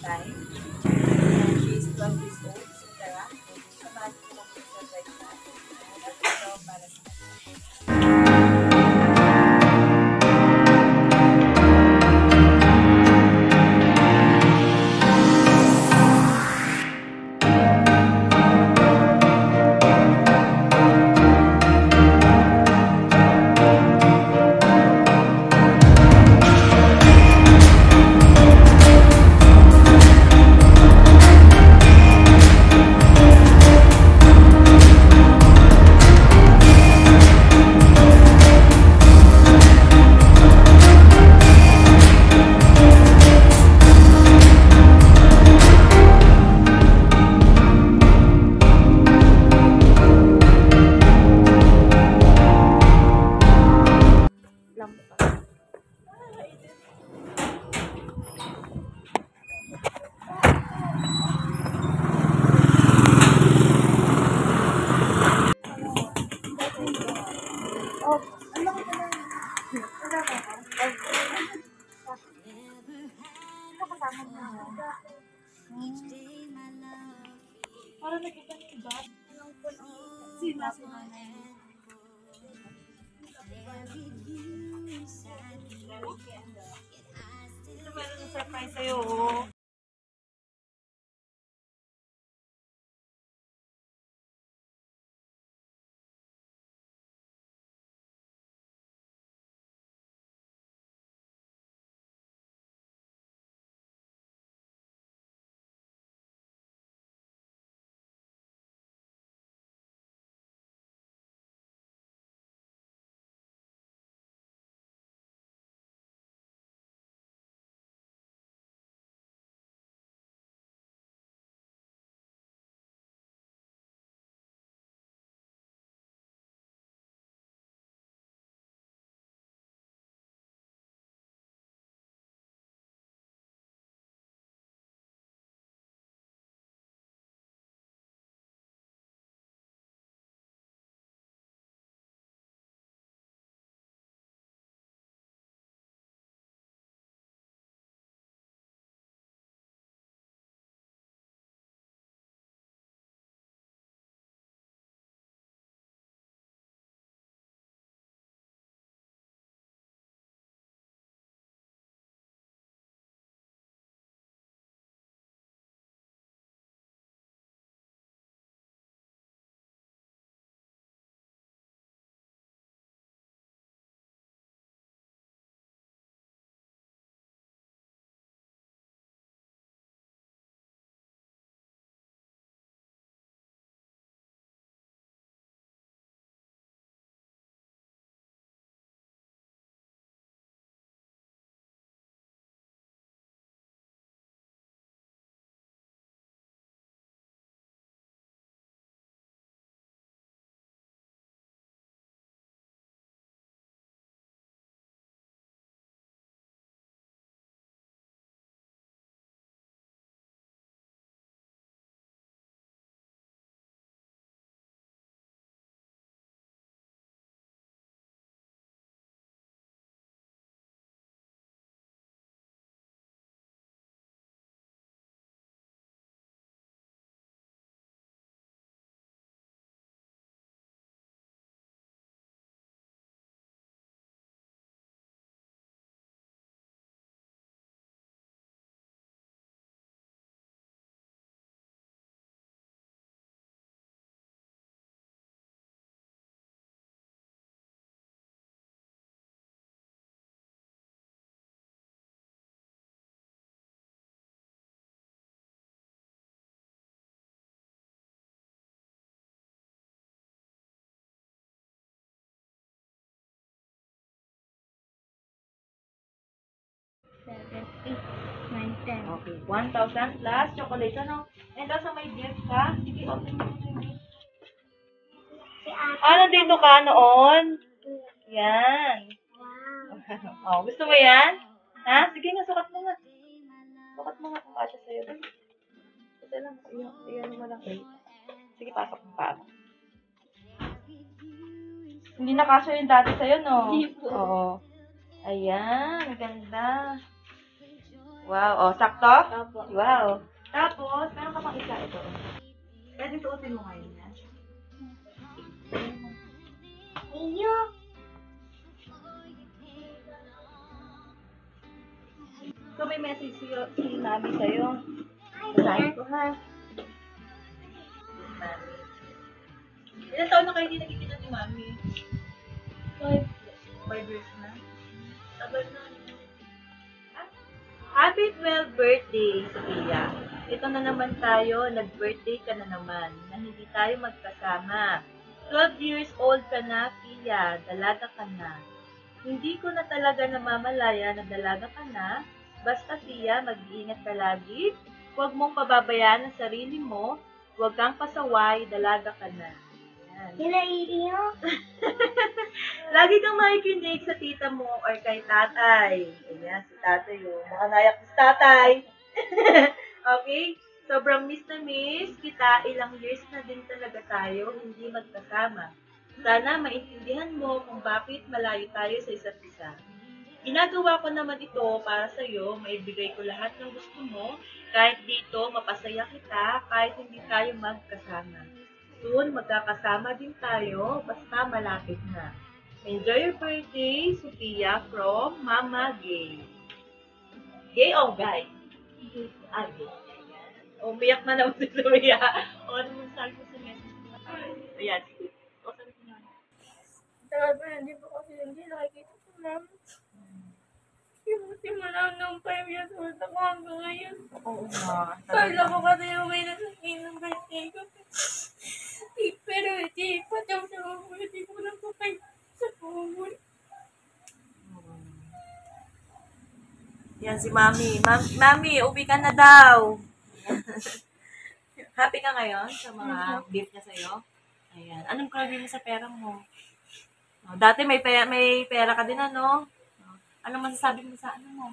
time. And she's 12 years old. So, tara. Samahan ko lang yung surprise na. Ito para sa para nakita niyo ba? Sino? Ito meron ng surprise sa'yo, oh. Okay, 1,000 plus chocolate, ano? And also may gift ka? Sige, open mo yung gift. Nandito ka noon? Yan. Oh, gusto mo yan? Ha? Sige nga, sukat mo nga. Sukat mo nga kung kasya sa'yo. Ito lang, iyan mo lang. Sige, pasok mo pa. Hindi na kasya yung dati sa'yo, no? Oo. Ayan, ganda. Wow. O, sakto? Opo. Wow. Tapos, meron ka pang isa ito. Pwede suotin mo ngayon yan. Iyo. So, may message si Mami sa'yo. Basahin ko, ha? Mami. Ilan taon na kayo hindi nakikita ni Mami? 5 years na. Tagal na. Happy 12th birthday, Sophia. Ito na naman tayo, nag-birthday ka na naman, na hindi tayo magkasama. 12 years old ka na, Pia, dalaga ka na. Hindi ko na talaga namamalaya na dalaga ka na. Basta, Pia, mag-iingat ka lagi. Huwag mong pababayaan ang sarili mo. Huwag kang pasaway, dalaga ka na. Yan. Sila iyo. Lagi kang makikinig sa tita mo or kay tatay. Ayan, si tatay yun. Nakanayak si tatay. Okay? Sobrang miss na miss kita. Ilang years na din talaga tayo hindi magkasama. Sana maintindihan mo kung bakit malayo tayo sa isa't isa. Ginagawa ko naman ito para sa'yo. Maibigay ko lahat ng gusto mo. Kahit dito, mapasaya kita. Kahit hindi tayo magkasama. Soon, magkakasama din tayo. Basta malapit na. Enjoy your birthday, Sophia, from Mama Gay. Gay o guy? Ah, gay. Umiyak na naman si Sophia. O, ano mo sabi ko sa message mo? Ayan. O, sabi ko na. Talaga, hindi po kasi hindi nakikita ko namin. Yung simula nung 5 years old ako hanggang ngayon. Oo nga. Kala ko kasi yung may nasakin ng birthday ko. Pero hindi, pataw sa mga hindi ko lang po kayo sa pumun. Yan si Mami. Mami, uwi ka na daw. Happy ka ngayon sa mga gift niya sa'yo? Ayan. Anong gagawin mo sa pera mo? Dati may pera ka din, ano? Anong masasabi mo sa ano mo?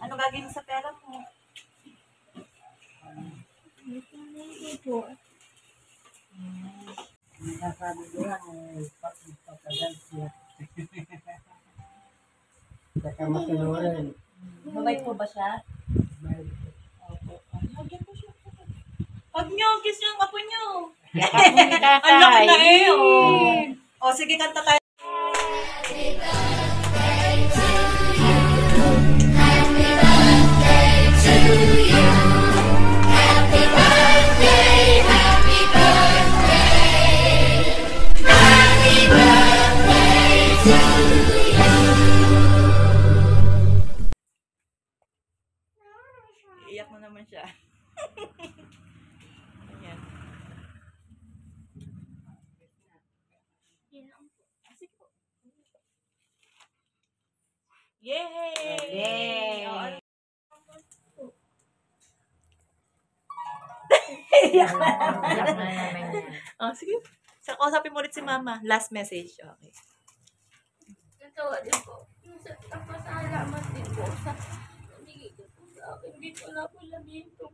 Ano gagawin mo sa pera mo? Hindi po. Nasabi ko lang, pagpapagal siya. Saka masunurin. Mabait po ba siya? Opo. Lagyan ko siya. Huwag niyo, kiss niyo ang apo niyo. Ang laki na eh, oh. O, sige, kanta tayo. Iiyak na naman siya. Ayan. Yay! Yay! O, ano? Iyak na naman yan. Oh, sige. Sa kausapin mo ulit si Mama. Last message. Okay. Natawa din po. Pasalamat din po sa nagiging po sa akin. Dito na po lang dito.